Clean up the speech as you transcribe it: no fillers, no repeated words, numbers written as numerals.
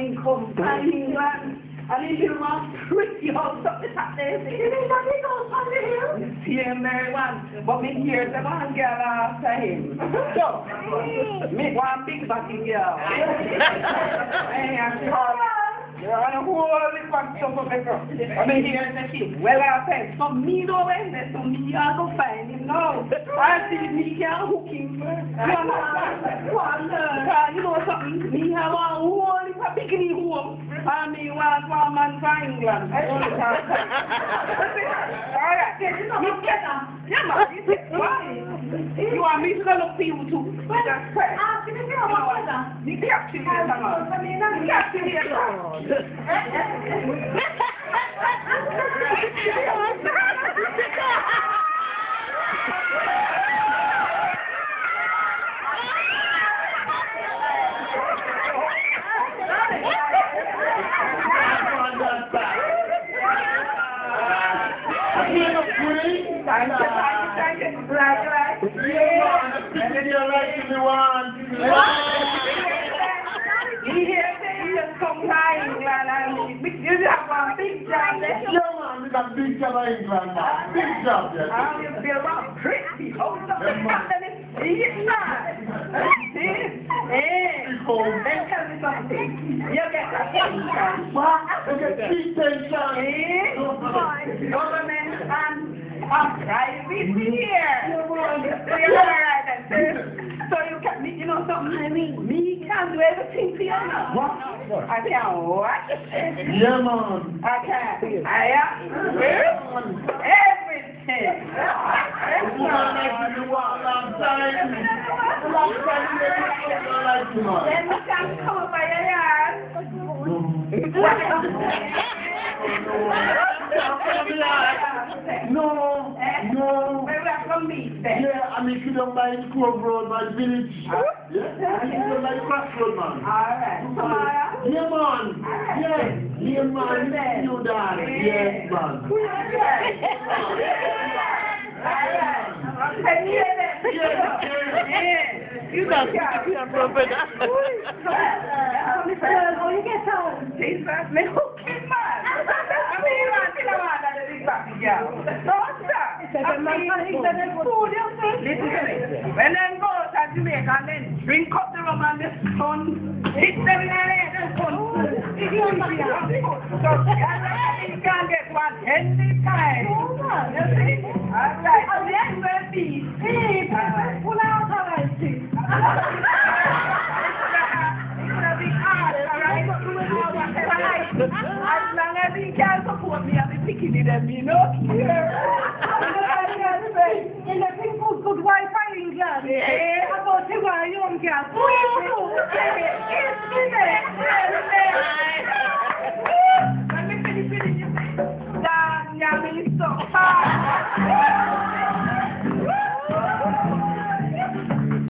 mean, come to England. And he didn't want pretty house up the top there. You mean that he goes on the hill? You see him there once, but me hear the one girl after him. So, me one big body girl. Hey, I'm sorry. You're on a whole heap of stuff of the girl. I mean, here's the thing. Well, I said, so me don't end it, so me I go find him now. I see me can't hook him. You know something? Me have a whole heap of bikini home. I mean, one man from England. Alright, you get them. Yeah, man, you say, why? You want me to look for you too? That's correct. You can't see me, man. You can't see me, Right. Yeah. And then you're like to the one. You hear me? Just come to England and you have a big job there. Yeah, man, we got big job in England, man. Big job, yes. And you build a pretty house up the company. It's not. Hey, then tell me something. You get a pension. What? You get big pension. Government and private here. You're alright then, sir. So you can, you know something I mean? Me can do everything for you now. What? I can what? Yeah, man. I can. I am. Everything. You want to do what? Long time. Then we can come up by your yard. No. Where we are from meet then? Yeah, I mean, if you don't buy the Cove Road, by the village. Yeah, and if you don't buy the Crossroad, man. Alright. Tomorrow? Yeah, man. Yeah, man. You done. Yes, man. You don't get your brother. You get home. Jesus, me hooking man. I mean, you want to know that the big back girl. No, sir. I mean, food, you see. Listen to me. When them go to Jamaica and then drink up the rum and the sun, hit them in the head and sun. So, you can't get one any time. You see? All right. Oh, yes, we'll be. Pull out all right, see. It's gonna be hard, all right? As long as he can support me, I'll be picking it and me, no? In the people good Wi-Fi in England. Yeah. I thought you were a young girl. Let me finish it. Damn, yeah, me so hard.